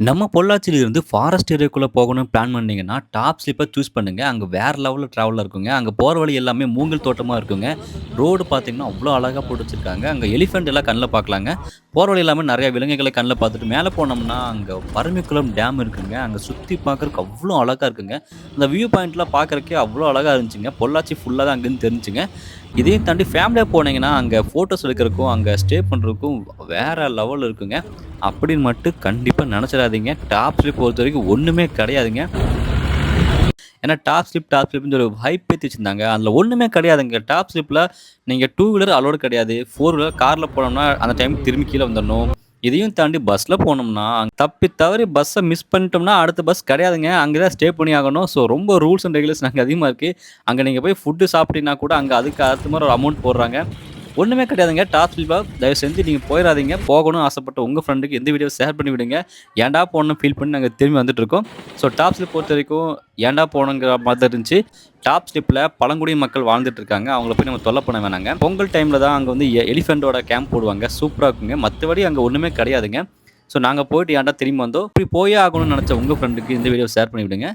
நம்ம பொள்ளாச்சியிலிருந்து ஃபாரஸ்ட் ஏரியாக்குள்ள போகணும்னு பிளான் பண்ணீங்கன்னா, டாப் ஸ்லிப்ப சூஸ் பண்ணுங்க. அங்க வேற லெவல்ல ட்ராவலா இருக்குங்க. அங்க போற வழி எல்லாமே மூங்கில் தோட்டமா இருக்குங்க. ரோடு பார்த்தீங்கன்னா, அவ்ளோ அழகா போட்டு வச்சிருக்காங்க. அங்க எலிஃபண்ட் எல்லாம் கண்ல பார்க்கலாங்க. போற வழி எல்லாமே நெறைய விலங்குகள கண்ல பார்த்துட்டு மேல போனோம்னா, அங்க பரம்பிக்குளம் டேம் இருக்குங்க. அங்க சுத்தி பார்க்கறக்கு அவ்ளோ அழகா இருக்குங்க. அந்த வியூ பாயிண்ட்லாம் பார்க்கறக்கே அவ்ளோ அழகா இருந்துச்சுங்க. பொள்ளாச்சி ஃபுல்லா தான் அங்கருந்து தெரிஞ்சுங்க. இதையும் தாண்டி ஃபேமிலியா போனீங்கன்னா, அங்க ஃபோட்டோஸ் எடுக்கறக்கும், அங்க ஸ்டே பண்றதுக்கும் வேற லெவல்ல இருக்குங்க. அப்படின்னு மட்டும் கண்டிப்பா நெனச்சிராதீங்க. டாப் ஸ்லிப் பொறுத்தவரைக்கும் ஒண்ணுமே கெடையாதுங்க. ஏன்னா டாப் ஸ்லிப்ன்னு ஒரு ஹைப் ஏத்தி வச்சிருந்தாங்க. அதுல ஒண்ணுமே கெடையாதுங்க. டாப் ஸ்லிப்ல நீங்க 2 வீலர் அலோடு கெடையாது. 4 வீலர் கார்ல போனோம்னா, அந்த டைம்க்கு திரும்பி கீழ வந்துரணும். இதையும் தாண்டி பஸ்ல போனோம்னா, தப்பி தவறி பஸ்ஸ மிஸ் பண்ணிட்டோம்னா, அடுத்த பஸ் கெடையாதுங்க. அங்க தான் ஸ்டே பண்ணி ஆகணும். ஸோ ரொம்ப ரூல்ஸ் அண்ட் ரெகுலேஷன் அங்க அதிகமா இருக்கு. அங்க நீங்க போய் ஃபுட் சாப்பிட்டீங்கன்னா கூட, அங்க அதுக்கு அடுத்த மாரி ஒரு அமௌண்ட் போடுறாங்க. ஒண்ணுமே கிடையாதுங்க. டாப் ஸ்லிப்பா தயவு செஞ்சு நீங்க போயிறாதீங்க. போகணும்னு ஆசைப்பட்ட உங்க ஃப்ரெண்டுக்கு இந்த வீடியோவ ஷேர் பண்ணி விடுங்க. ஏன்டா போனோம்னு ஃபீல் பண்ணி நாங்க திரும்பி வந்துட்டுருக்கோம். ஸோ டாப் ஸ்லிப் பொறுத்தவரைக்கும் ஏன்டா போனோங்கிற மாதிரி இருந்துச்சு. டாப் ஸ்லிப்ல பழங்குடியின மக்கள் வாழ்ந்துட்டு இருக்காங்க. அவங்கள போய் நம்ம தொல்ல பண்ண வேணாங்க. பொங்கல் டைம்ல தான் அங்க வந்து எலிஃபென்ட்டோட கேம்ப் போடுவாங்க. சூப்பரா இருக்குங்க. மத்தபடி அங்க ஒண்ணுமே கிடையாதுங்க. ஸோ நாங்க போயிட்டு ஏன்டா திரும்பி வந்தோம். இப்படி போயே ஆகணும்னு நெனச்ச உங்க ஃப்ரெண்டுக்கு இந்த வீடியோவ ஷேர் பண்ணி விடுங்க.